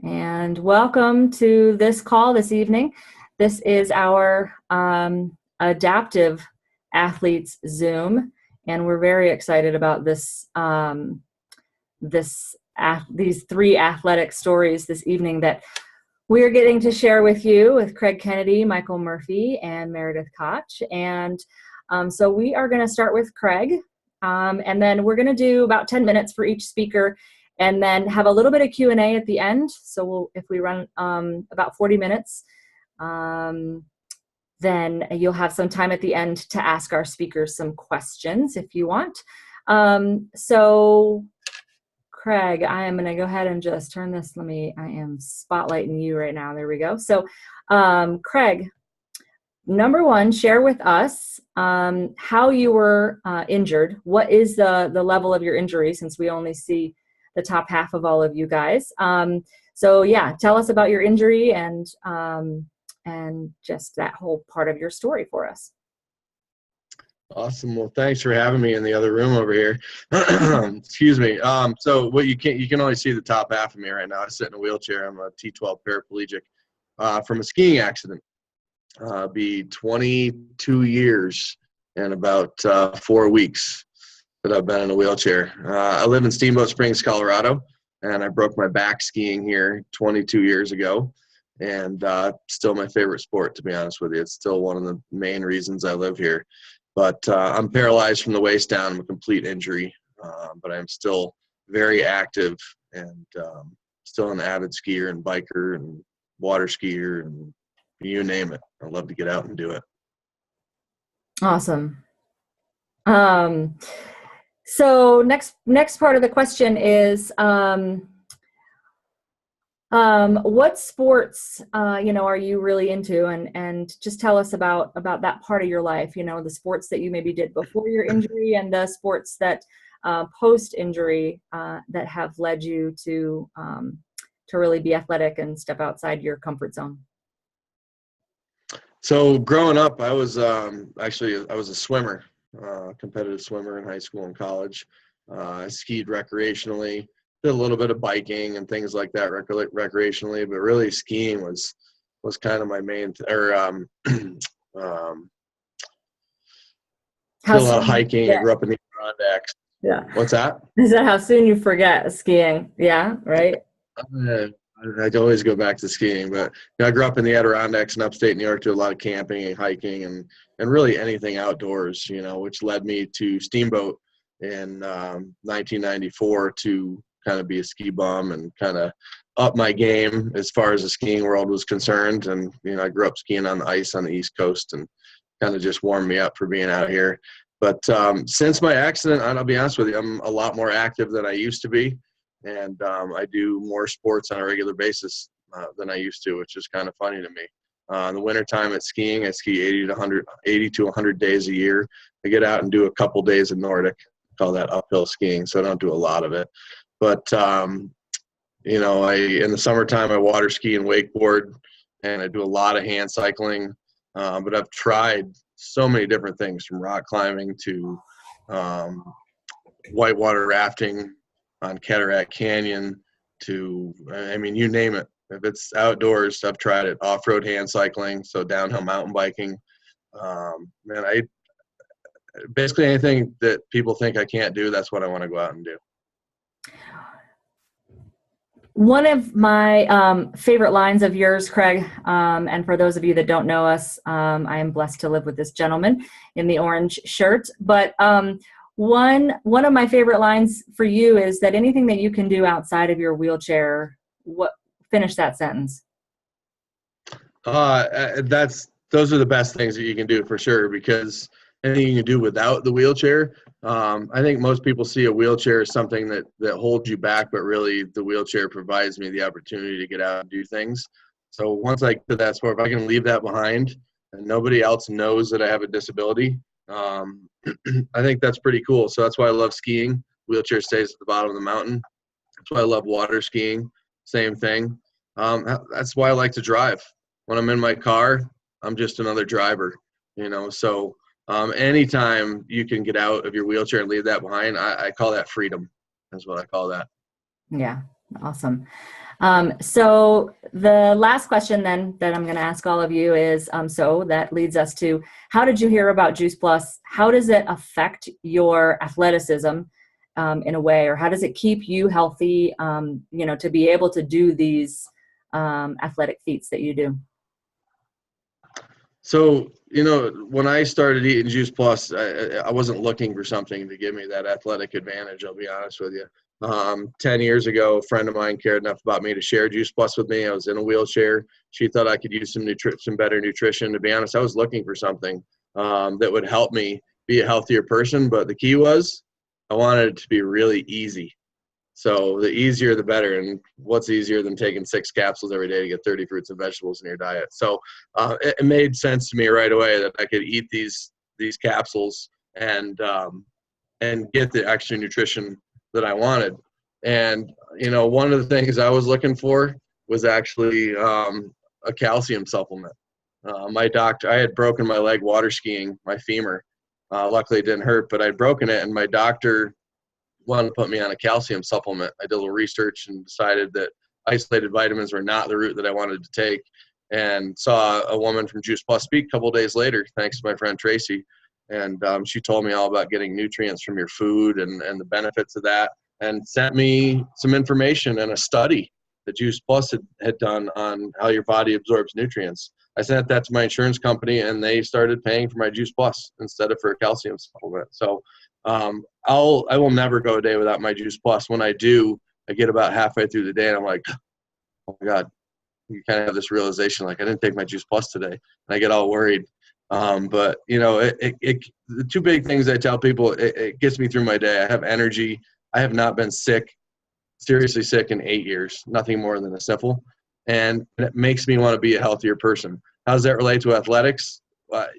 And welcome to this call this evening. This is our adaptive athletes Zoom, and we're very excited about this these three athletic stories this evening that we are getting to share with you with Craig Kennedy, Michael Murphy, and Meredith Koch. And so we are going to start with Craig, and then we're going to do about 10 minutes for each speaker, and then have a little bit of Q&A at the end. So if we run about 40 minutes, then you'll have some time at the end to ask our speakers some questions if you want. So Craig, I am going to go ahead and just turn this. I am spotlighting you right now. There we go. So Craig, number one, share with us how you were injured. What is the level of your injury, since we only see the top half of all of you guys. So yeah, tell us about your injury and just that whole part of your story for us. Awesome. Well, thanks for having me in the other room over here. Excuse me. So what you can only see the top half of me right now. I sit in a wheelchair. I'm a T12 paraplegic from a skiing accident. Be 22 years and about 4 weeks that I've been in a wheelchair. I live in Steamboat Springs, Colorado, and I broke my back skiing here 22 years ago. And still my favorite sport, to be honest with you. It's still one of the main reasons I live here. But I'm paralyzed from the waist down. I'm a complete injury, but I'm still very active and still an avid skier and biker and water skier and you name it. I love to get out and do it. Awesome. So next part of the question is, what sports, are you really into, and just tell us about that part of your life, the sports that you maybe did before your injury and the sports that post-injury that have led you to really be athletic and step outside your comfort zone. So growing up, I was a swimmer, competitive swimmer in high school and college. I skied recreationally, did a little bit of biking and things like that recreationally, but really skiing was kind of my main did a lot of hiking. I grew up in the Adirondacks. Yeah. What's that? Is that how soon you forget skiing? Yeah, right? I'd always go back to skiing, but I grew up in the Adirondacks in upstate New York, did a lot of camping and hiking and really anything outdoors, which led me to Steamboat in 1994 to kind of be a ski bum and kind of up my game as far as the skiing world was concerned. And, I grew up skiing on the ice on the East Coast and kind of just warmed me up for being out here. But since my accident, I'll be honest with you, I'm a lot more active than I used to be. And I do more sports on a regular basis than I used to, which is kind of funny to me. In the wintertime at skiing, I ski 80 to 100 days a year. I get out and do a couple days of Nordic, call that uphill skiing, so I don't do a lot of it. But, in the summertime, I water ski and wakeboard, and I do a lot of hand cycling. But I've tried so many different things, from rock climbing to whitewater rafting on Cataract Canyon to, you name it. If it's outdoors, I've tried it. Off-road hand cycling, so downhill mountain biking. Basically anything that people think I can't do, that's what I want to go out and do. One of my favorite lines of yours, Craig, and for those of you that don't know us, I am blessed to live with this gentleman in the orange shirt, but one of my favorite lines for you is that anything that you can do outside of your wheelchair, finish that sentence. Those are the best things that you can do for sure, because anything you can do without the wheelchair, I think most people see a wheelchair as something that holds you back, but really the wheelchair provides me the opportunity to get out and do things. So once I get to that sport, if I can leave that behind and nobody else knows that I have a disability, I think that's pretty cool. So that's why I love skiing. Wheelchair stays at the bottom of the mountain. That's why I love water skiing. Same thing. That's why I like to drive. When I'm in my car, I'm just another driver, so anytime you can get out of your wheelchair and leave that behind, I call that freedom. That's what I call that. Yeah. Awesome. So the last question then that I'm going to ask all of you is, so that leads us to, how did you hear about Juice Plus? How does it affect your athleticism in a way, or how does it keep you healthy, to be able to do these athletic feats that you do? So, when I started eating Juice Plus, I wasn't looking for something to give me that athletic advantage, I'll be honest with you. 10 years ago, a friend of mine cared enough about me to share Juice Plus with me. I was in a wheelchair. She thought I could use some better nutrition. To be honest, I was looking for something that would help me be a healthier person. But the key was I wanted it to be really easy. So the easier, the better. And what's easier than taking 6 capsules every day to get 30 fruits and vegetables in your diet? So it made sense to me right away that I could eat these capsules and get the extra nutrition that I wanted. And, one of the things I was looking for was actually a calcium supplement. My doctor, I had broken my leg water skiing, my femur. Luckily it didn't hurt, but I'd broken it, and my doctor wanted to put me on a calcium supplement. I did a little research and decided that isolated vitamins were not the route that I wanted to take, and saw a woman from Juice Plus speak a couple of days later, thanks to my friend Tracy. And she told me all about getting nutrients from your food and the benefits of that, and sent me some information and a study that Juice Plus had done on how your body absorbs nutrients. I sent that to my insurance company, and they started paying for my Juice Plus instead of for a calcium supplement. So I will never go a day without my Juice Plus. When I do, I get about halfway through the day and I'm like, oh my God, you kind of have this realization, like, I didn't take my Juice Plus today. And I get all worried. But the two big things I tell people, it gets me through my day. I have energy. I have not been seriously sick in 8 years, nothing more than a sniffle. And it makes me want to be a healthier person. How does that relate to athletics?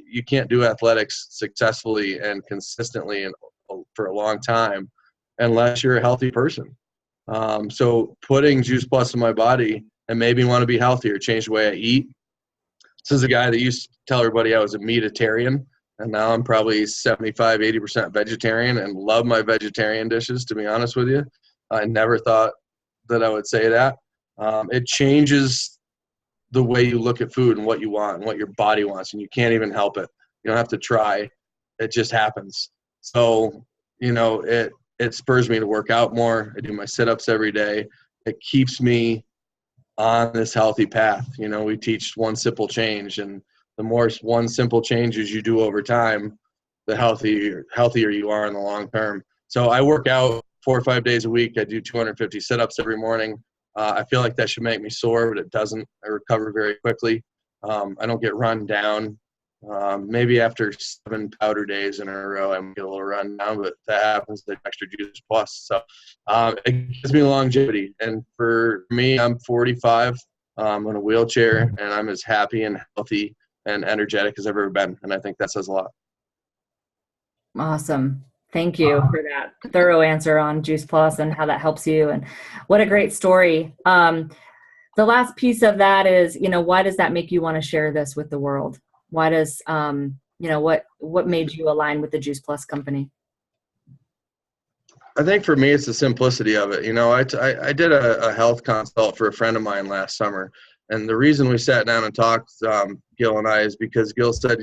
You can't do athletics successfully and consistently and for a long time unless you're a healthy person. So putting Juice Plus in my body and made me want to be healthier, change the way I eat. This is a guy that used to tell everybody I was a meatitarian, and now I'm probably 75, 80% vegetarian and love my vegetarian dishes, to be honest with you. I never thought that I would say that. It changes the way you look at food and what you want and what your body wants, and you can't even help it. You don't have to try. It just happens. So, it spurs me to work out more. I do my sit-ups every day. It keeps me on this healthy path. We teach one simple change, and the more one simple changes you do over time, the healthier you are in the long term. So I work out 4 or 5 days a week. I do 250 sit-ups every morning. I feel like that should make me sore, but it doesn't. I recover very quickly. I don't get run down. Maybe after 7 powder days in a row, I might get a little run down, but that happens with extra Juice Plus. So it gives me longevity. And for me, I'm 45. I'm in a wheelchair, and I'm as happy and healthy and energetic as I've ever been. And I think that says a lot. Awesome. Thank you for that thorough answer on Juice Plus and how that helps you. And what a great story. The last piece of that is, why does that make you want to share this with the world? Why does, what made you align with the Juice Plus company? I think for me, it's the simplicity of it. I did a health consult for a friend of mine last summer. And the reason we sat down and talked, Gil and I, is because Gil said,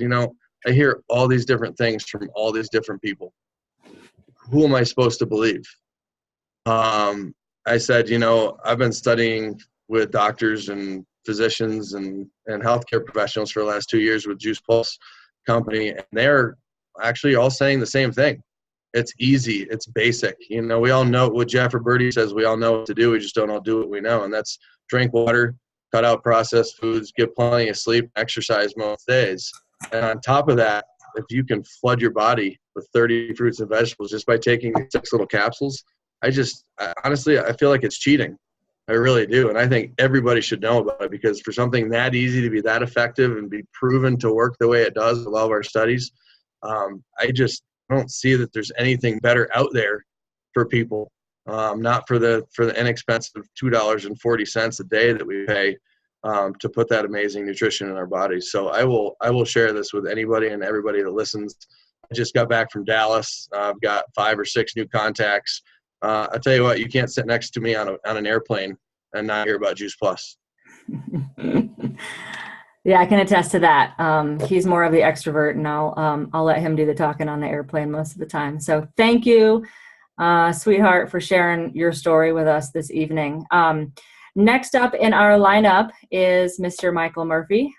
I hear all these different things from all these different people. Who am I supposed to believe? I said, I've been studying with doctors and physicians and healthcare professionals for the last 2 years with Juice Plus company, and they're actually all saying the same thing. It's easy. It's basic. We all know what Jeff or Bertie says. We all know what to do. We just don't all do what we know, and that's drink water, cut out processed foods, get plenty of sleep, exercise most days. And on top of that, if you can flood your body with 30 fruits and vegetables just by taking 6 little capsules, honestly, I feel like it's cheating. I really do. And I think everybody should know about it, because for something that easy to be that effective and be proven to work the way it does with all of our studies, I just don't see that there's anything better out there for people. Not for the inexpensive $2.40 a day that we pay to put that amazing nutrition in our bodies. So I will share this with anybody and everybody that listens. I just got back from Dallas. I've got 5 or 6 new contacts. I tell you what, you can't sit next to me on an airplane and not hear about Juice Plus. Yeah, I can attest to that. He's more of the extrovert, and I'll let him do the talking on the airplane most of the time. So thank you, sweetheart, for sharing your story with us this evening. Next up in our lineup is Mr. Michael Murphy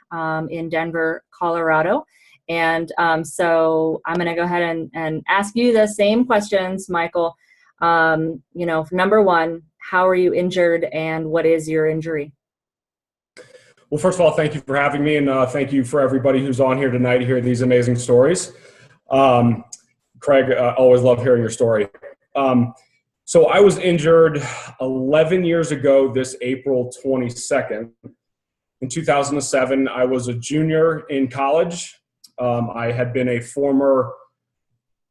in Denver, Colorado. And so I'm going to go ahead and ask you the same questions, Michael. Number one, how are you injured and what is your injury? Well, first of all, thank you for having me, and thank you for everybody who's on here tonight to hear these amazing stories. Craig, always love hearing your story. So I was injured 11 years ago this April 22nd. In 2007, I was a junior in college. I had been a former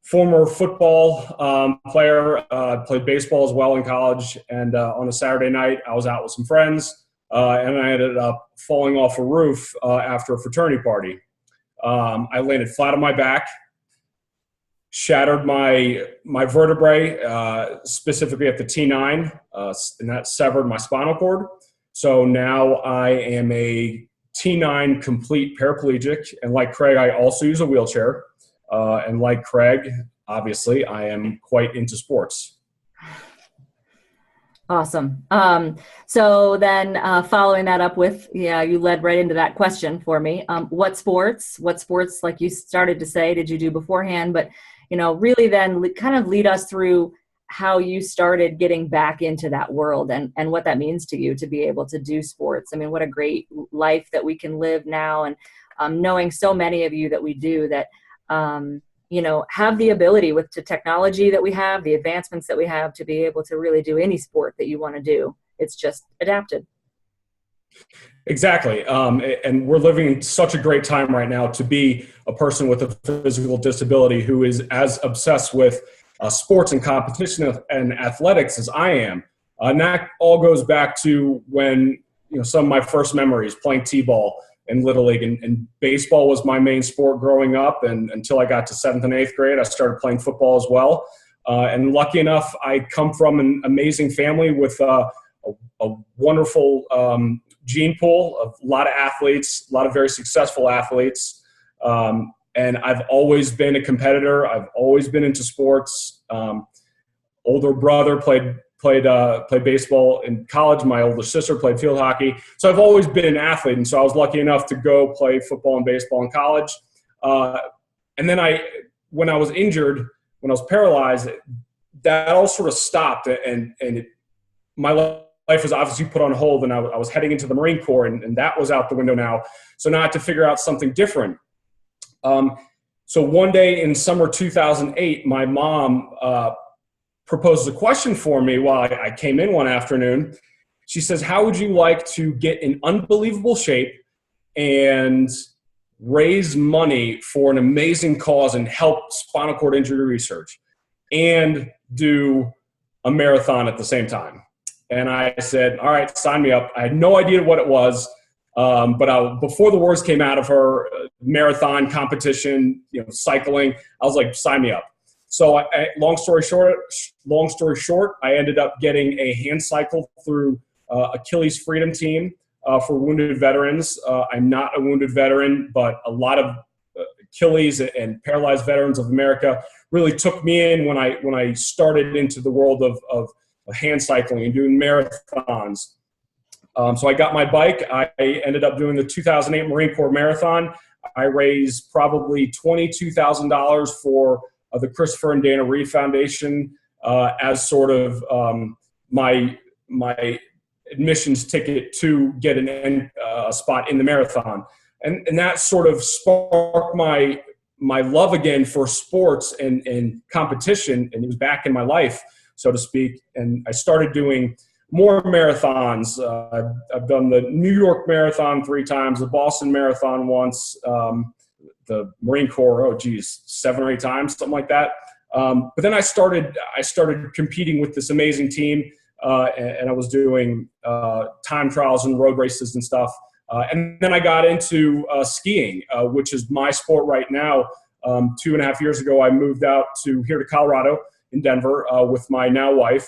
football player, played baseball as well in college, and on a Saturday night, I was out with some friends, and I ended up falling off a roof after a fraternity party. I landed flat on my back, shattered my vertebrae, specifically at the T9, and that severed my spinal cord. So now I am a T9 complete paraplegic, and like Craig, I also use a wheelchair. And like Craig, obviously, I am quite into sports. Awesome. So then following that up with, you led right into that question for me. What sports, like you started to say, did you do beforehand? But, really then kind of lead us through how you started getting back into that world and what that means to you to be able to do sports. I mean, what a great life that we can live now. And knowing so many of you that we do that, have the ability with the technology that we have, the advancements that we have to be able to really do any sport that you want to do. It's just adapted. Exactly. And we're living in such a great time right now to be a person with a physical disability who is as obsessed with sports and competition and athletics as I am. And that all goes back to when, some of my first memories playing t-ball in Little League, and baseball was my main sport growing up. And until I got to 7th and 8th grade, I started playing football as well. And lucky enough, I come from an amazing family with a wonderful gene pool of a lot of athletes, a lot of very successful athletes. And I've always been a competitor. I've always been into sports. Older brother played baseball in college. My older sister played field hockey. So I've always been an athlete. And so I was lucky enough to go play football and baseball in college. And then when I was injured, when I was paralyzed, that all sort of stopped. And my life was obviously put on hold. And I was heading into the Marine Corps, and that was out the window now. So now I had to figure out something different. So one day in summer 2008, my mom proposed a question for me while I came in one afternoon. She says, how would you like to get in unbelievable shape and raise money for an amazing cause and help spinal cord injury research and do a marathon at the same time? And I said, all right, sign me up. I had no idea what it was. But before the words came out of her, marathon competition, cycling, I was like, sign me up. So long story short, I ended up getting a hand cycle through Achilles Freedom Team for wounded veterans. I'm not a wounded veteran, but a lot of Achilles and paralyzed veterans of America really took me in when I started into the world of hand cycling and doing marathons. So I got my bike. I ended up doing the 2008 Marine Corps Marathon. I raised probably $22,000 for the Christopher and Dana Reeve Foundation as sort of my admissions ticket to get a spot in the marathon. And that sort of sparked my love again for sports and competition, and it was back in my life, so to speak. And I started doing more marathons. I've done the New York Marathon 3 times, the Boston Marathon once, the Marine Corps, 7 or 8 times, something like that. But then I started competing with this amazing team, and I was doing time trials and road races and stuff. And then I got into skiing, which is my sport right now. 2.5 years ago, I moved out here to Colorado in Denver with my now wife.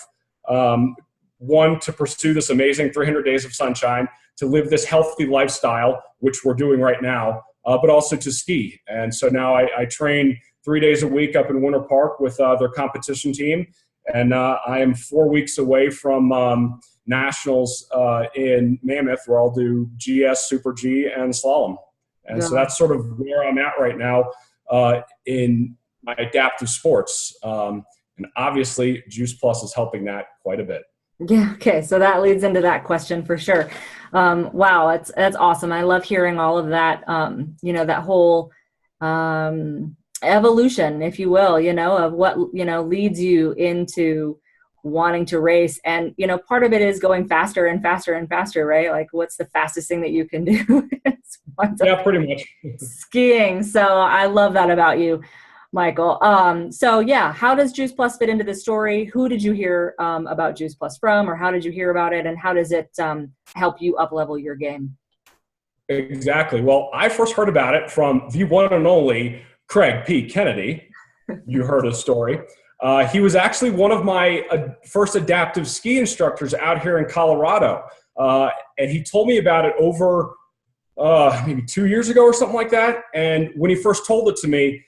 one, to pursue this amazing 300 days of sunshine, to live this healthy lifestyle, which we're doing right now, but also to ski. And so now I train 3 days a week up in Winter Park with their competition team. And I am 4 weeks away from nationals in Mammoth, where I'll do GS, Super G, and slalom. And so that's sort of where I'm at right now in my adaptive sports. And obviously, Juice Plus is helping that quite a bit. Yeah. Okay. So that leads into that question for sure. Wow. That's awesome. I love hearing all of that, that whole evolution, if you will, of what, leads you into wanting to race. And, part of it is going faster and faster and faster, right? Like, what's the fastest thing that you can do? Yeah, pretty much. Skiing. So I love that about you, Michael. So yeah, how does Juice Plus fit into the story? Who did you hear about Juice Plus from, or how did you hear about it? And how does it help you up-level your game? Exactly. Well, I first heard about it from the one and only Craig P. Kennedy. You heard his story. He was actually one of my first adaptive ski instructors out here in Colorado. And he told me about it over maybe 2 years ago or something like that. And when he first told it to me,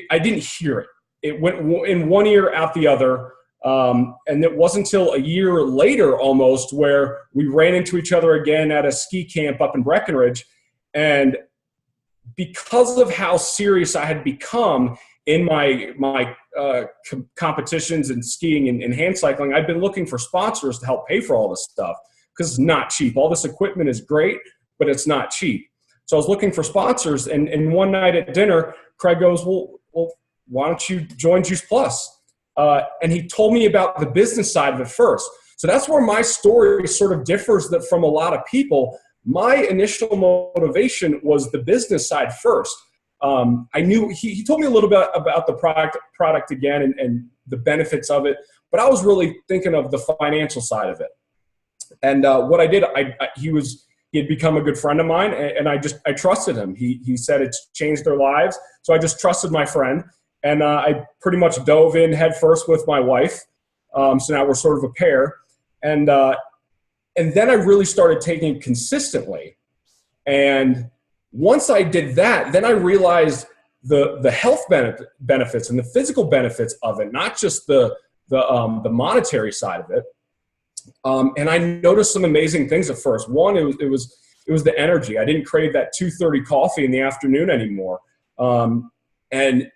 I didn't hear it. It went in one ear, out the other. And it wasn't until a year later almost where we ran into each other again at a ski camp up in Breckenridge. And because of how serious I had become in my competitions and skiing and hand cycling, I've been looking for sponsors to help pay for all this stuff, because it's not cheap. All this equipment is great, but it's not cheap. So I was looking for sponsors, and one night at dinner, Craig goes, well, why don't you join Juice Plus? And he told me about the business side of it first. So that's where my story sort of differs from a lot of people. My initial motivation was the business side first. I knew he told me a little bit about the product again and the benefits of it, but I was really thinking of the financial side of it. And what I did, he had become a good friend of mine, and I trusted him. He said it's changed their lives, so I just trusted my friend, and I pretty much dove in head first with my wife. So now we're sort of a pair, and then I really started taking it consistently. And once I did that, then I realized the health benefits and the physical benefits of it, not just the monetary side of it. And I noticed some amazing things at first. One, it was the energy. I didn't crave that 2:30 coffee in the afternoon anymore. And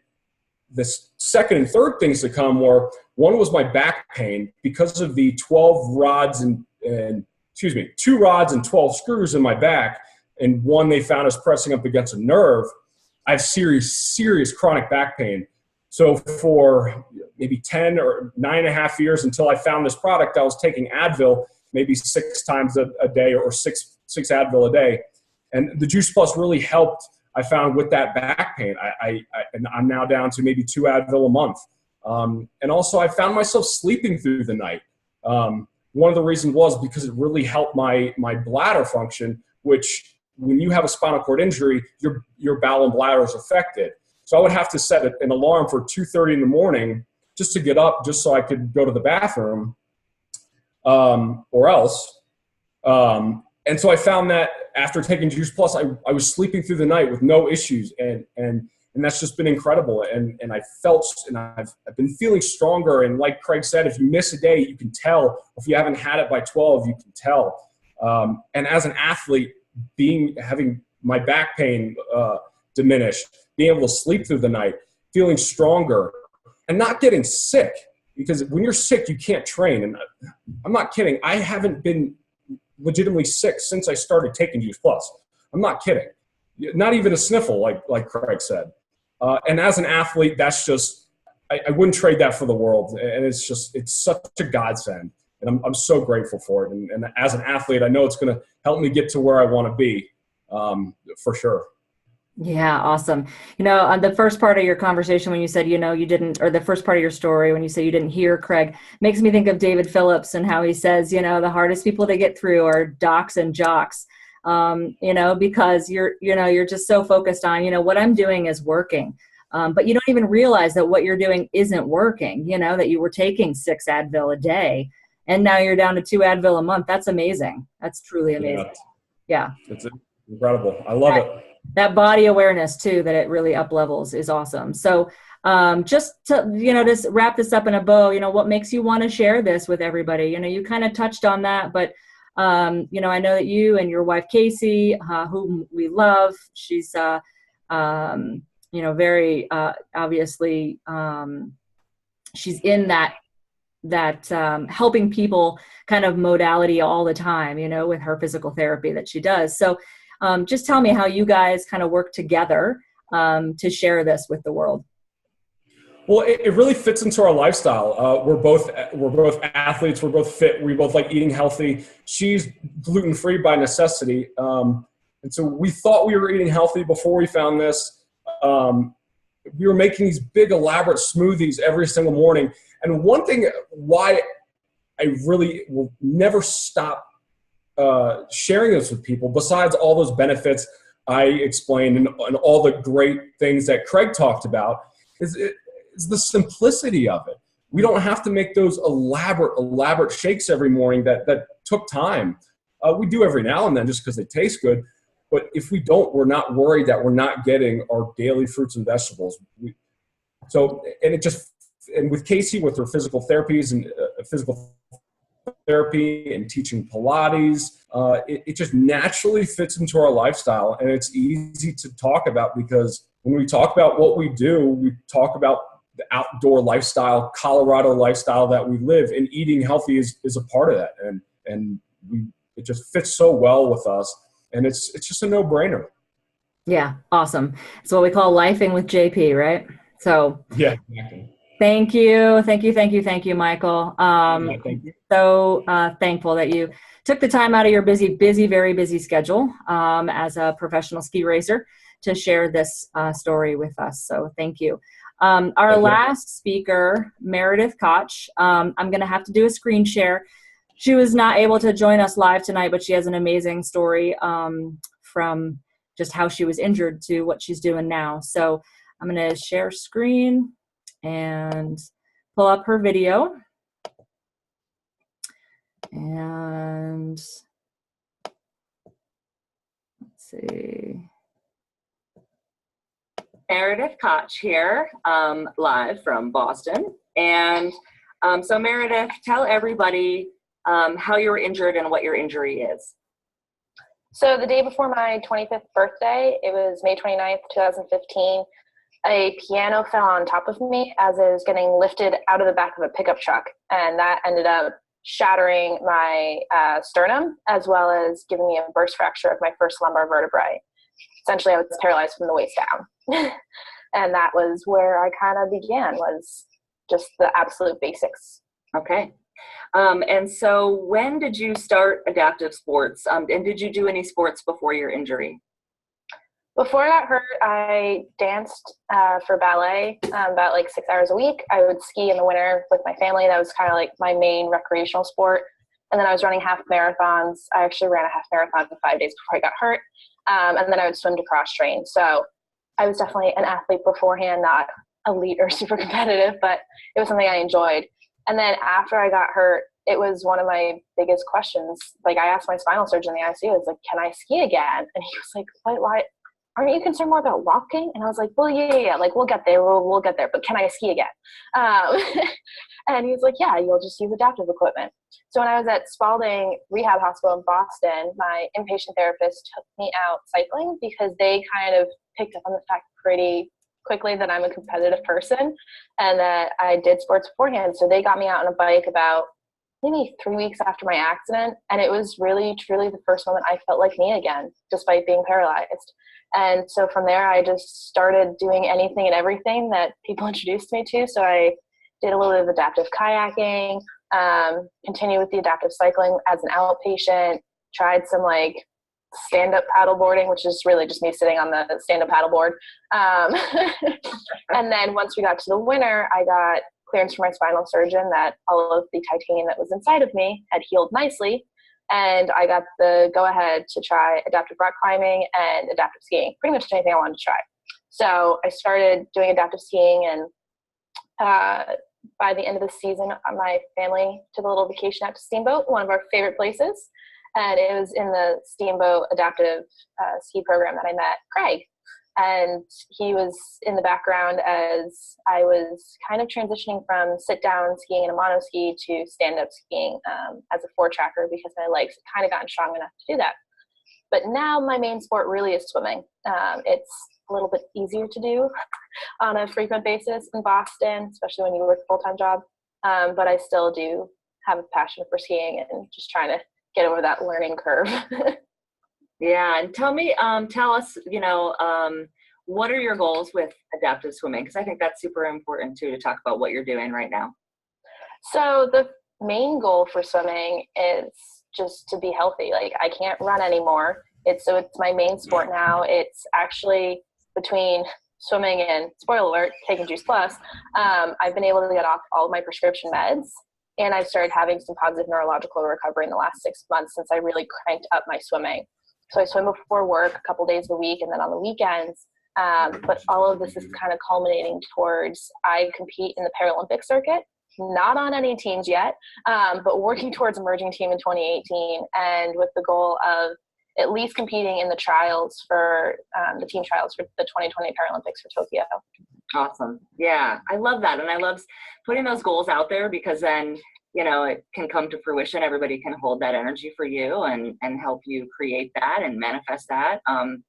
the second and third things to come were, one was my back pain because of the 2 rods and 12 screws in my back. And one they found is pressing up against a nerve. I have serious chronic back pain. So for maybe 10 or 9.5 years until I found this product, I was taking Advil maybe 6 times a day, or six Advil a day. And the Juice Plus really helped, I found, with that back pain. And I'm now down to maybe 2 Advil a month. And also I found myself sleeping through the night. One of the reasons was because it really helped my bladder function, which when you have a spinal cord injury, your bowel and bladder is affected. So I would have to set an alarm for 2:30 in the morning just to get up, just so I could go to the bathroom, or else. And so I found that after taking Juice Plus, I was sleeping through the night with no issues, and that's just been incredible. And I've been feeling stronger. And like Craig said, if you miss a day, you can tell. If you haven't had it by 12, you can tell. And as an athlete, having my back pain diminished, being able to sleep through the night, feeling stronger, and not getting sick, because when you're sick, you can't train. And I'm not kidding. I haven't been legitimately sick since I started taking Juice Plus. I'm not kidding. Not even a sniffle, like Craig said. And as an athlete, that's just, I wouldn't trade that for the world. And it's such a godsend. And I'm so grateful for it. And as an athlete, I know it's going to help me get to where I want to be, for sure. Yeah, awesome. On the first part of your conversation, when you said, you didn't, or the first part of your story, when you say you didn't hear Craig, makes me think of David Phillips and how he says, the hardest people to get through are docs and jocks, because you're just so focused on, what I'm doing is working. But you don't even realize that what you're doing isn't working, that you were taking 6 Advil a day. And now you're down to 2 Advil a month. That's amazing. That's truly amazing. Yeah. It's incredible. I love it. That body awareness too, that it really up levels, is awesome. So just to, just wrap this up in a bow, what makes you want to share this with everybody? You kind of touched on that, but I know that you and your wife, Casey, whom we love, she's, very obviously, she's in that helping people kind of modality all the time, with her physical therapy that she does. So just tell me how you guys kind of work together to share this with the world. Well, it really fits into our lifestyle. We're both athletes. We're both fit. We both like eating healthy. She's gluten-free by necessity. And so we thought we were eating healthy before we found this. We were making these big, elaborate smoothies every single morning. And one thing why I really will never stop sharing this with people, besides all those benefits I explained and all the great things that Craig talked about, is the simplicity of it. We don't have to make those elaborate shakes every morning that took time. We do every now and then just because they taste good. But if we don't, we're not worried that we're not getting our daily fruits and vegetables. And with Casey, with her physical therapies and physical therapy and teaching Pilates, it just naturally fits into our lifestyle. And it's easy to talk about because when we talk about what we do, we talk about the outdoor lifestyle, Colorado lifestyle that we live, and eating healthy is a part of that. And it just fits so well with us. And it's just a no-brainer. Yeah, awesome. It's what we call lifing with JP, right? So yeah, exactly. Thank you, Michael. Thank you. So thankful that you took the time out of your very busy schedule as a professional ski racer to share this story with us. So thank you. Our last speaker, Meredith Koch, I'm going to have to do a screen share. She was not able to join us live tonight, but she has an amazing story from just how she was injured to what she's doing now. So I'm going to share screen and pull up her video. And let's see. Meredith Koch here, live from Boston. And so Meredith, tell everybody how you were injured and what your injury is. So the day before my 25th birthday, it was May 29th, 2015, a piano fell on top of me as I was getting lifted out of the back of a pickup truck. And that ended up shattering my sternum, as well as giving me a burst fracture of my first lumbar vertebrae. Essentially, I was paralyzed from the waist down. And that was where I kind of began, was just the absolute basics. Okay. And so when did you start adaptive sports? And did you do any sports before your injury? Before I got hurt, I danced for ballet about like 6 hours a week. I would ski in the winter with my family. That was kind of like my main recreational sport. And then I was running half marathons. I actually ran a half marathon for 5 days before I got hurt. And then I would swim to cross train. So I was definitely an athlete beforehand, not elite or super competitive, but it was something I enjoyed. And then after I got hurt, it was one of my biggest questions. Like I asked my spinal surgeon in the ICU, I was like, can I ski again? And he was like, why? Aren't you concerned more about walking? And I was like, well, yeah, like we'll get there, we'll get there, but can I ski again? And he was like, yeah, you'll just use adaptive equipment. So when I was at Spalding Rehab Hospital in Boston, my inpatient therapist took me out cycling because they kind of picked up on the fact pretty quickly that I'm a competitive person and that I did sports beforehand. So they got me out on a bike about maybe 3 weeks after my accident. And it was really, truly the first moment I felt like me again, despite being paralyzed. And so from there, I just started doing anything and everything that people introduced me to. So I did a little bit of adaptive kayaking, continued with the adaptive cycling as an outpatient, tried some like stand-up paddleboarding, which is really just me sitting on the stand-up paddleboard. And then once we got to the winter, I got clearance from my spinal surgeon that all of the titanium that was inside of me had healed nicely. And I got the go-ahead to try adaptive rock climbing and adaptive skiing, pretty much anything I wanted to try. So I started doing adaptive skiing and by the end of the season, my family took a little vacation out to Steamboat, one of our favorite places. And it was in the Steamboat adaptive ski program that I met Craig. And he was in the background as I was kind of transitioning from sit-down skiing in a mono ski to stand-up skiing as a four-tracker, because my legs had kind of gotten strong enough to do that. But now my main sport really is swimming. It's a little bit easier to do on a frequent basis in Boston, especially when you work a full-time job. But I still do have a passion for skiing and just trying to get over that learning curve. Yeah, and tell us, what are your goals with adaptive swimming? Because I think that's super important too, to talk about what you're doing right now. So the main goal for swimming is just to be healthy. Like, I can't run anymore. It's my main sport now. It's actually between swimming and, spoiler alert, taking Juice Plus, I've been able to get off all of my prescription meds. And I've started having some positive neurological recovery in the last 6 months since I really cranked up my swimming. So I swim before work a couple days a week and then on the weekends. But all of this is kind of culminating towards, I compete in the Paralympic circuit, not on any teams yet, but working towards emerging team in 2018, and with the goal of at least competing in the trials for the team trials for the 2020 Paralympics for Tokyo. Awesome. Yeah, I love that. And I love putting those goals out there, because then, it can come to fruition. Everybody can hold that energy for you and help you create that and manifest that. And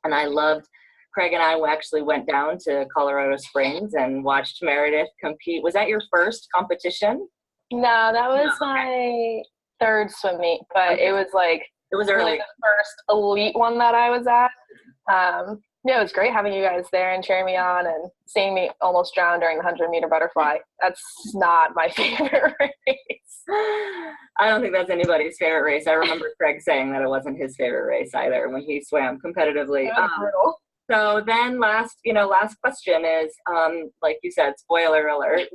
I loved, Craig and I actually went down to Colorado Springs and watched Meredith compete. Was that your first competition? No, that was my third swim meet, but it was early. Really the first elite one that I was at. Yeah, it was great having you guys there and cheering me on and seeing me almost drown during the 100-meter butterfly. That's not my favorite race. I don't think that's anybody's favorite race. I remember Craig saying that it wasn't his favorite race either when he swam competitively. So then last question is, like you said, spoiler alert,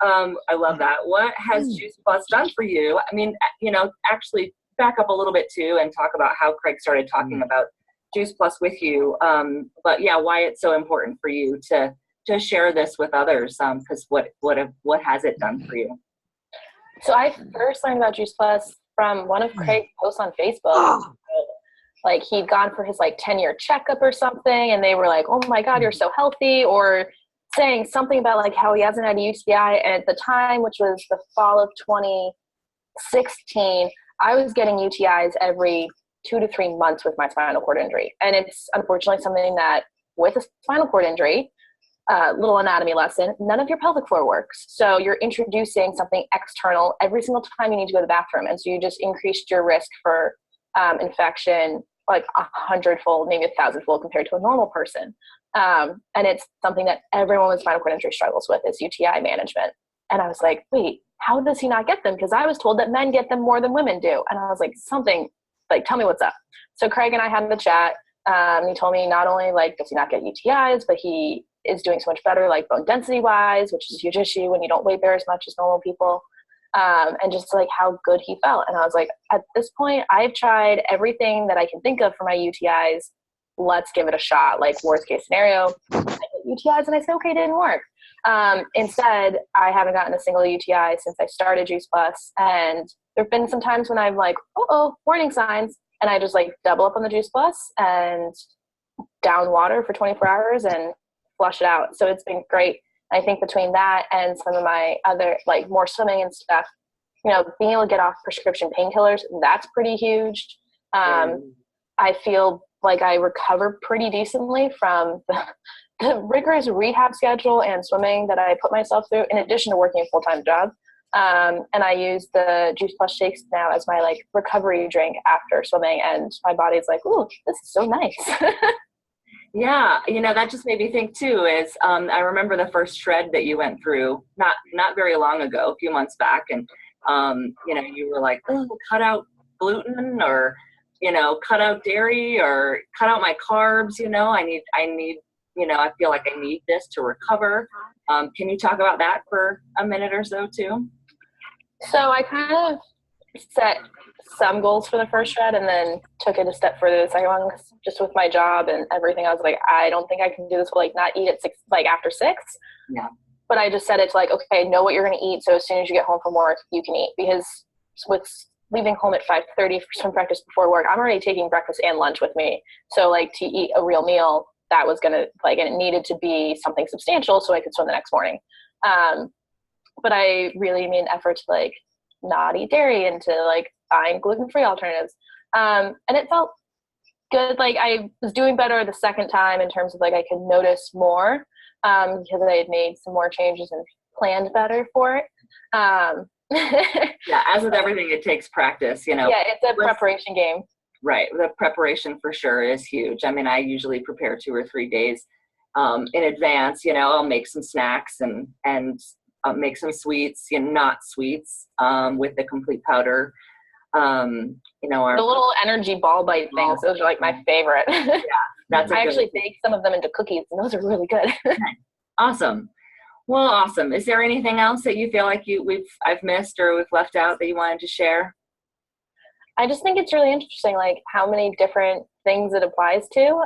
I love that. What has Juice Plus done for you? I mean, actually back up a little bit too and talk about how Craig started talking about Juice Plus with you. But yeah, why it's so important for you to share this with others. Because what has it done for you? So I first learned about Juice Plus from one of Craig's posts on Facebook. Like, he'd gone for his 10-year checkup or something, and they were like, "Oh my God, you're so healthy," or saying something about how he hasn't had a UTI. And at the time, which was the fall of 2016, I was getting UTIs every 2 to 3 months with my spinal cord injury. And it's unfortunately something that, with a spinal cord injury, little anatomy lesson, none of your pelvic floor works. So you're introducing something external every single time you need to go to the bathroom. And so you just increased your risk for infection 100-fold, maybe 1,000-fold compared to a normal person. And it's something that everyone with spinal cord injury struggles with, is UTI management. And I was like, wait, how does he not get them? Because I was told that men get them more than women do. And I was like, tell me what's up. So Craig and I had the chat. He told me not only does he not get UTIs, but he is doing so much better, bone density wise, which is a huge issue when you don't weight bear as much as normal people. And just how good he felt. And I was like, at this point, I've tried everything that I can think of for my UTIs. Let's give it a shot. Worst case scenario, I get UTIs, and I say, okay, it didn't work. Instead, I haven't gotten a single UTI since I started Juice Plus. And there have been some times when I'm like, warning signs. And I just double up on the Juice Plus and down water for 24 hours and flush it out. So it's been great. I think between that and some of my other, more swimming and stuff, being able to get off prescription painkillers, that's pretty huge. I feel like I recover pretty decently from the rigorous rehab schedule and swimming that I put myself through, in addition to working a full-time job. And I use the Juice Plus shakes now as my recovery drink after swimming, and my body's like, ooh, this is so nice. Yeah, that just made me think too, is I remember the first shred that you went through not very long ago, a few months back, and you were like, oh, cut out gluten, or cut out dairy, or cut out my carbs. I need I feel like I need this to recover. Can you talk about that for a minute or so too? So I kind of set some goals for the first shred and then took it a step further the second one, just with my job and everything. I was like, I don't think I can do this. Not eat at 6, after 6. Yeah. but I just set it to like, okay, know what you're going to eat. So as soon as you get home from work, you can eat, because with leaving home at 5:30 for some practice before work, I'm already taking breakfast and lunch with me. So like to eat a real meal, that was going to like, and it needed to be something substantial so I could swim the next morning. But I really made an effort to like not eat dairy and to like find gluten-free alternatives. And it felt good. Like I was doing better the second time in terms of like I could notice more because I had made some more changes and planned better for it. Yeah, as with everything, it takes practice, you know. Yeah, it's a preparation game. Right. The preparation for sure is huge. I mean, I usually prepare 2 or 3 days in advance. You know, I'll make some snacks and make some sweets, you know, not sweets with the complete powder. You know, the little energy ball bite things, those are like my favorite. Yeah, that's I actually bake some of them into cookies, and those are really good. Awesome. Well, awesome. Is there anything else that you feel like I've missed or we've left out that you wanted to share? I just think it's really interesting, like how many different things it applies to,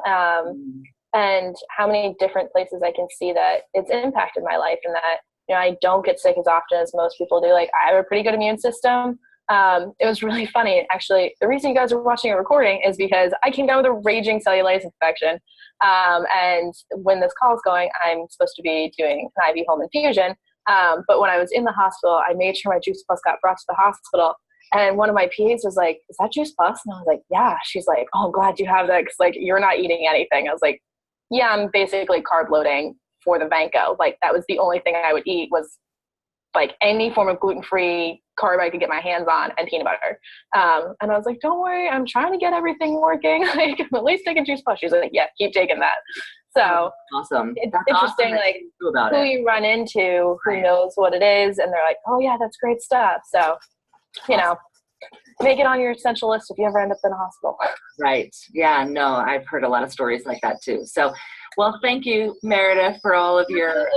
and how many different places I can see that it's impacted my life, and that, you know, I don't get sick as often as most people do. Like I have a pretty good immune system. It was really funny. Actually, the reason you guys are watching a recording is because I came down with a raging cellulitis infection. And when this call is going, I'm supposed to be doing an IV home infusion. But when I was in the hospital, I made sure my Juice Plus got brought to the hospital. And one of my PAs was like, "Is that Juice Plus?" And I was like, "Yeah." She's like, "Oh, I'm glad you have that, because like you're not eating anything." I was like, "Yeah, I'm basically carb loading for the Vanco." Like that was the only thing I would eat, was like any form of gluten-free carb I could get my hands on, and peanut butter. And I was like, "Don't worry, I'm trying to get everything working. Like, I'm at least taking Juice Plus." She's like, "Yeah, keep taking that." So awesome. It's That's interesting, awesome like who you run into, who knows what it is, and they're like, "Oh yeah, that's great stuff." So, you know, make it on your essential list if you ever end up in a hospital. Right. Yeah, no, I've heard a lot of stories like that too. So, well, thank you, Meredith, for all of your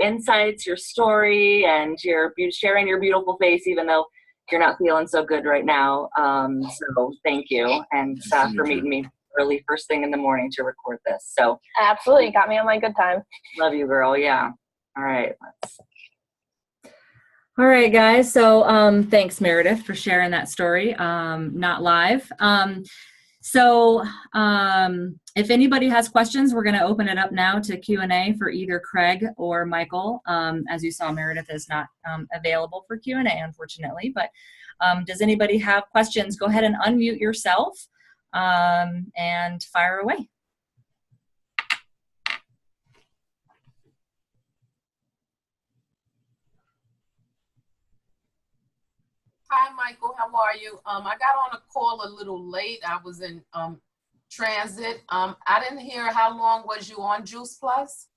insights, your story, and your sharing your beautiful face, even though you're not feeling so good right now. So thank you, and for meeting me early first thing in the morning to record this. So absolutely, got me on my good time. Love you, girl. Yeah. All right. All right, guys. So thanks, Meredith, for sharing that story. Not live. So if anybody has questions, we're going to open it up now to Q&A for either Craig or Michael. As you saw, Meredith is not available for Q&A, unfortunately. But does anybody have questions? Go ahead and unmute yourself and fire away. Hi, Michael. How are you? I got on a call a little late. I was in transit. I didn't hear, how long was you on Juice Plus?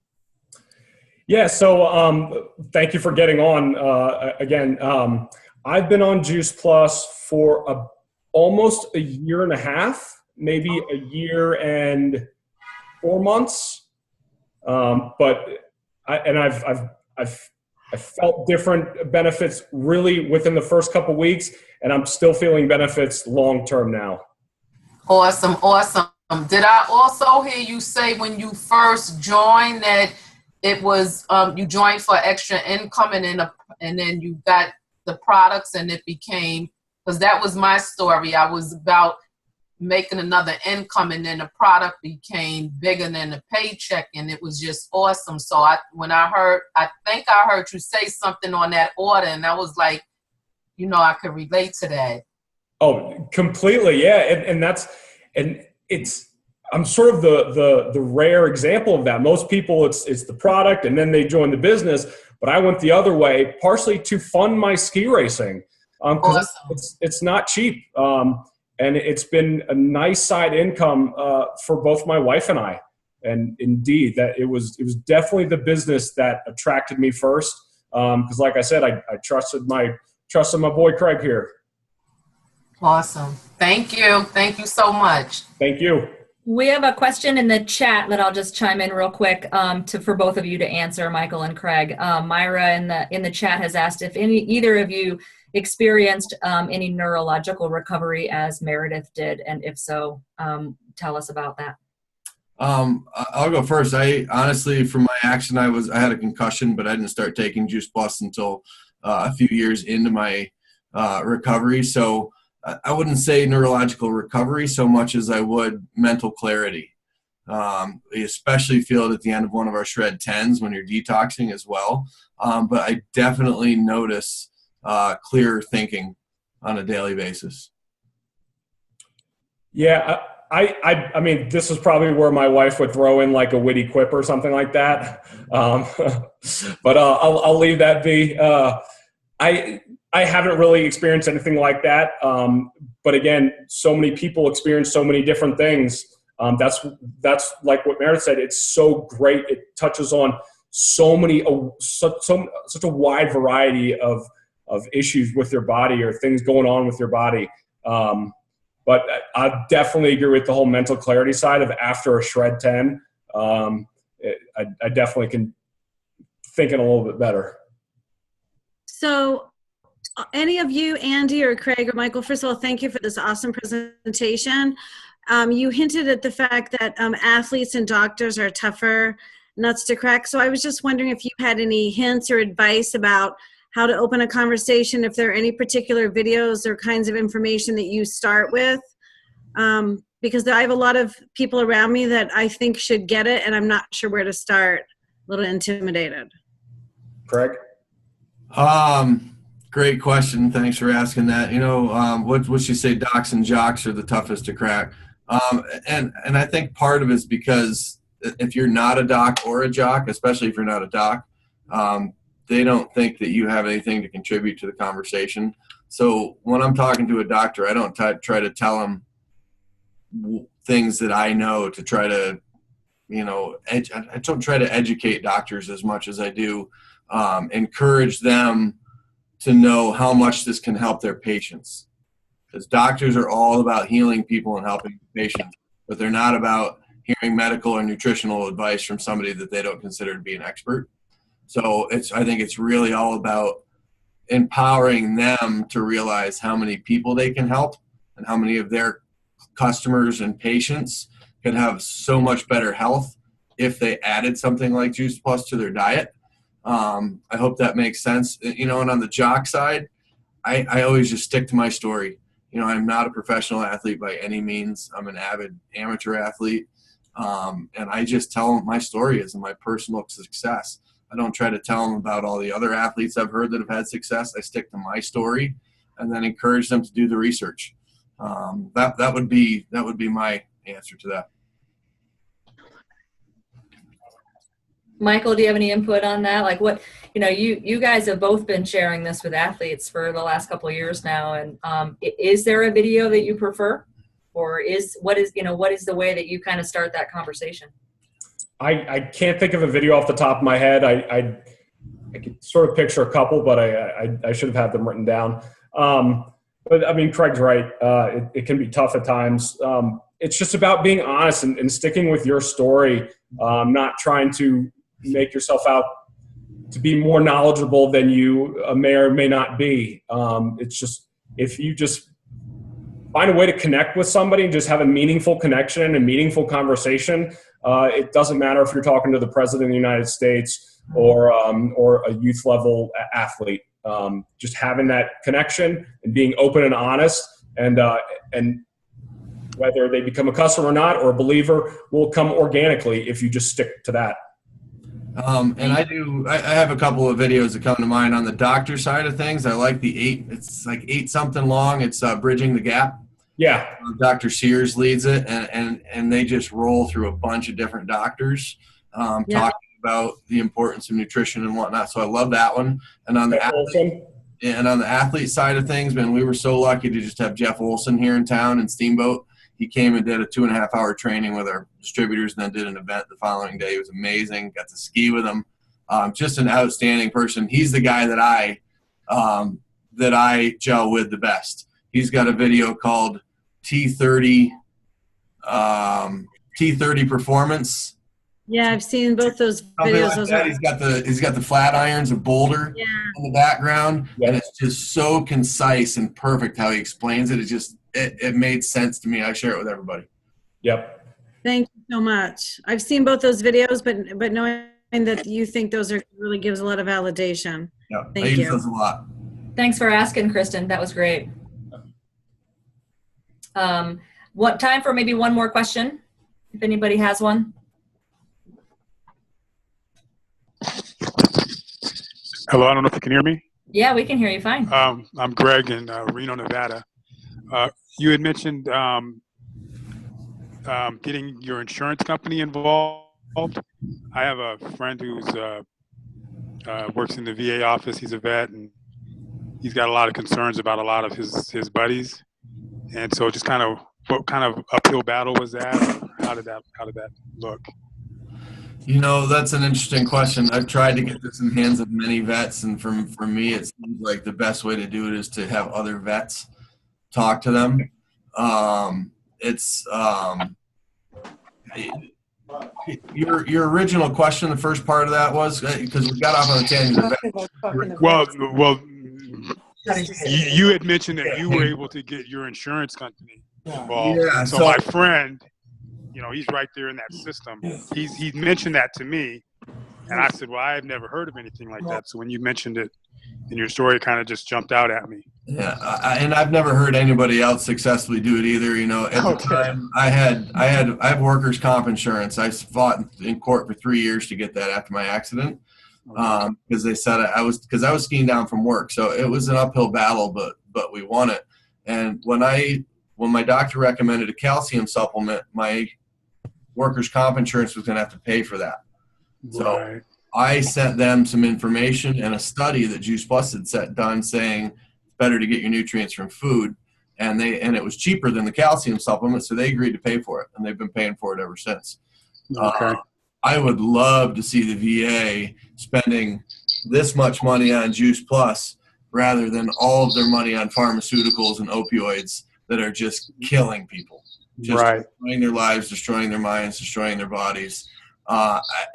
Yeah, so thank you for getting on again. I've been on Juice Plus for almost a year and a half, maybe a year and 4 months. But I've felt different benefits really within the first couple of weeks, and I'm still feeling benefits long-term now. Awesome, awesome. Did I also hear you say when you first joined that it was you joined for extra income, and then you got the products and it became, because that was my story. I was about making another income, and then the product became bigger than the paycheck, and it was just awesome. So I think I heard you say something on that order, and I was like, you know, I could relate to that. Oh, completely. Yeah. I'm sort of the rare example of that. Most people, it's the product and then they join the business, but I went the other way, partially to fund my ski racing. Awesome. It's not cheap. And it's been a nice side income for both my wife and I. And indeed, that it was definitely the business that attracted me first. Because like I said, I trusted my boy Craig here. Awesome. Thank you. Thank you so much. Thank you. We have a question in the chat that I'll just chime in real quick for both of you to answer, Michael and Craig. Myra in the chat has asked if either of you experienced any neurological recovery as Meredith did, and if so, tell us about that. I'll go first. I honestly, from my action, I had a concussion, but I didn't start taking Juice Plus until a few years into my recovery. So I wouldn't say neurological recovery so much as I would mental clarity. We especially feel it at the end of one of our shred 10s when you're detoxing as well. But I definitely notice clearer thinking on a daily basis. Yeah, I mean, this is probably where my wife would throw in like a witty quip or something like that. But I'll leave that be. I haven't really experienced anything like that. But again, so many people experience so many different things. That's like what Meredith said. It's so great. It touches on so many, such a wide variety of issues with your body or things going on with your body. But I definitely agree with the whole mental clarity side of after a shred 10. I definitely can think it a little bit better. So any of you, Andy or Craig or Michael, first of all, thank you for this awesome presentation. You hinted at the fact that athletes and doctors are tougher nuts to crack. So I was just wondering if you had any hints or advice about how to open a conversation, if there are any particular videos or kinds of information that you start with. Because I have a lot of people around me that I think should get it, and I'm not sure where to start. A little intimidated. Craig? Great question. Thanks for asking that. You know, what you say, docs and jocks are the toughest to crack. And I think part of it is because if you're not a doc or a jock, especially if you're not a doc, they don't think that you have anything to contribute to the conversation. So when I'm talking to a doctor, I don't try to tell them things that I know to try to, you know, I don't try to educate doctors as much as I do encourage them to know how much this can help their patients. Because doctors are all about healing people and helping patients, but they're not about hearing medical or nutritional advice from somebody that they don't consider to be an expert. So I think it's really all about empowering them to realize how many people they can help and how many of their customers and patients could have so much better health if they added something like Juice Plus to their diet. I hope that makes sense. You know, and on the jock side, I always just stick to my story. You know, I'm not a professional athlete by any means. I'm an avid amateur athlete. And I just tell them my story is my personal success. I don't try to tell them about all the other athletes I've heard that have had success. I stick to my story and then encourage them to do the research. That would be my answer to that. Michael, do you have any input on that? Like what, you know, you guys have both been sharing this with athletes for the last couple of years now. And is there a video that you prefer? Or what is the way that you kind of start that conversation? I can't think of a video off the top of my head. I could sort of picture a couple, but I should have had them written down. But I mean, Craig's right. It can be tough at times. It's just about being honest and sticking with your story, not trying to make yourself out to be more knowledgeable than you may or may not be. It's just, if you just find a way to connect with somebody and just have a meaningful connection and meaningful conversation, it doesn't matter if you're talking to the President of the United States or a youth level athlete. Just having that connection and being open and honest, and whether they become a customer or not, or a believer, will come organically if you just stick to that. And I have a couple of videos that come to mind on the doctor side of things. I like it's like 8 something long. It's Bridging the Gap. Yeah. Dr. Sears leads it, and they just roll through a bunch of different doctors talking about the importance of nutrition and whatnot. So I love that one. And on the athlete side of things, man, we were so lucky to just have Jeff Olson here in town in Steamboat. He came and did a 2.5-hour training with our distributors and then did an event the following day. It was amazing. Got to ski with him. Just an outstanding person. He's the guy that I gel with the best. He's got a video called T30 Performance. Yeah, I've seen both those videos. Like he's got the flat irons of Boulder in the background, and it's just so concise and perfect how he explains it. It made sense to me. I share it with everybody. Yep. Thank you so much. I've seen both those videos, but knowing that you think those are really gives a lot of validation. Yeah, Thank I use you. those a lot. Thanks for asking, Kristen. That was great. What time for maybe one more question, if anybody has one? Hello, I don't know if you can hear me. Yeah, we can hear you fine. I'm Greg in Reno, Nevada. You had mentioned getting your insurance company involved. I have a friend who's works in the VA office. He's a vet, and he's got a lot of concerns about a lot of his buddies. And so, just kind of, what kind of uphill battle was that? How did that look? You know, that's an interesting question. I've tried to get this in the hands of many vets, and for me, it seems like the best way to do it is to have other vets talk to them. Your original question, the first part of that was, because we got off on a tangent. Well, you had mentioned that you were able to get your insurance company involved. Yeah, so my friend, you know, he's right there in that system. He mentioned that to me, and I said, well, I have never heard of anything like that. So when you mentioned it in your story, it kind of just jumped out at me. Yeah, and I've never heard anybody else successfly do it either. You know, at the time, I have workers' comp insurance. I fought in court for 3 years to get that after my accident, because they said I was skiing down from work, so it was an uphill battle, but we won it. And when my doctor recommended a calcium supplement, my workers' comp insurance was going to have to pay for that. So I sent them some information and a study that Juice Plus had done saying it's better to get your nutrients from food, and it was cheaper than the calcium supplement, so they agreed to pay for it, and they've been paying for it ever since. I would love to see the VA spending this much money on Juice Plus rather than all of their money on pharmaceuticals and opioids that are just killing people, just destroying their lives, destroying their minds, destroying their bodies.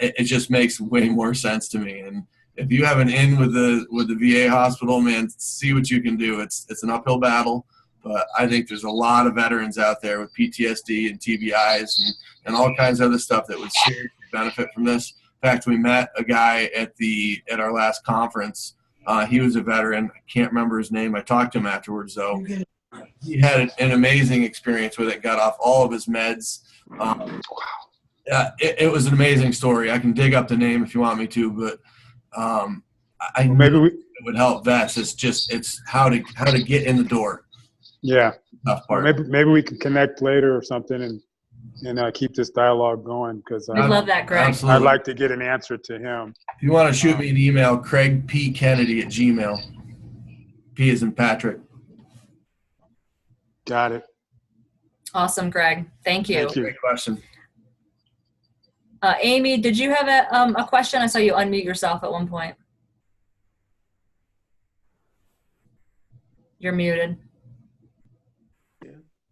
It just makes way more sense to me. And if you have an in with the VA hospital, man, see what you can do. It's an uphill battle, but I think there's a lot of veterans out there with PTSD and TBIs and all kinds of other stuff that would seriously benefit from this. In fact, we met a guy at our last conference. He was a veteran. I can't remember his name. I talked to him afterwards, though. He had an amazing experience with it, got off all of his meds. It was an amazing story. I can dig up the name if you want me to, but I maybe it would help vets. It's how to get in the door. Yeah. Tough part. Maybe we can connect later or something and keep this dialogue going, because I love that, Greg. Absolutely. I'd like to get an answer to him. If you want to shoot me an email, CraigPKennedy@gmail. P as in Patrick. Got it. Awesome, Greg. Thank you. Thank you. Great question. Amy, did you have a question? I saw you unmute yourself at one point. You're muted.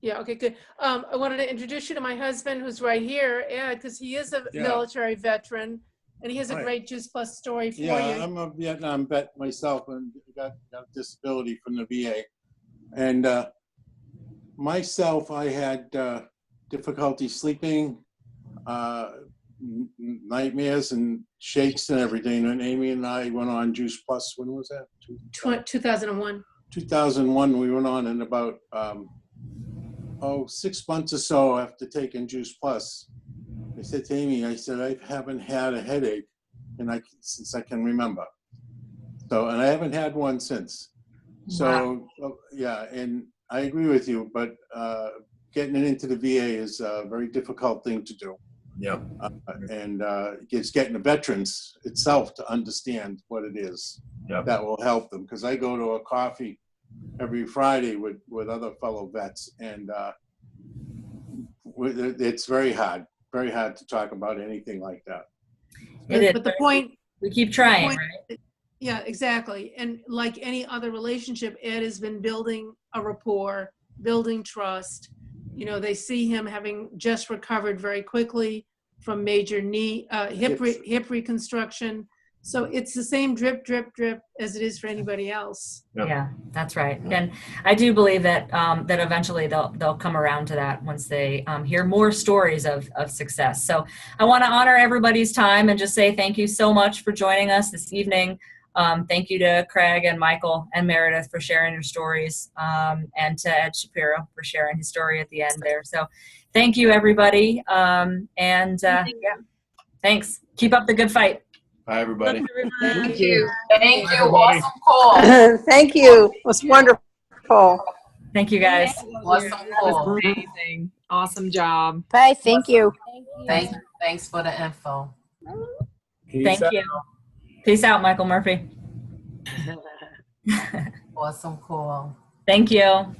Yeah, okay, good. I wanted to introduce you to my husband, who's right here, because he is a military veteran, and he has a great Juice Plus story for you. Yeah, I'm a Vietnam vet myself, and got a disability from the VA. And myself, I had difficulty sleeping, nightmares and shakes and everything. And Amy and I went on Juice Plus. When was that? 2001. 2001, we went on, and about 6 months or so after taking Juice Plus, I said to Amy, I said, I haven't had a headache since I can remember. So, and I haven't had one since. So, yeah, and I agree with you, but getting it into the VA is a very difficult thing to do. Yeah. And it's getting the veterans itself to understand what it is that will help them. Because I go to a coffee every Friday with other fellow vets, and it's very hard to talk about anything like that. But the point, we keep trying, right? Yeah, exactly. And like any other relationship, Ed has been building a rapport, building trust. You know, they see him having just recovered very quickly from major knee, hip reconstruction. So it's the same drip, drip, drip as it is for anybody else. Yep. Yeah, that's right. And I do believe that that eventually they'll come around to that once they hear more stories of success. So I want to honor everybody's time and just say thank you so much for joining us this evening. Thank you to Craig and Michael and Meredith for sharing your stories, and to Ed Shapiro for sharing his story at the end there. So thank you, everybody. Yeah, thanks. Keep up the good fight. Bye, everybody. Thank you. Thank you. Everybody. Awesome call. Thank you. It was wonderful. Thank you, guys. Awesome call. Amazing. Awesome job. Bye. Thank you. Thanks for the info. Thank you. Peace out, Michael Murphy. Awesome call. Thank you.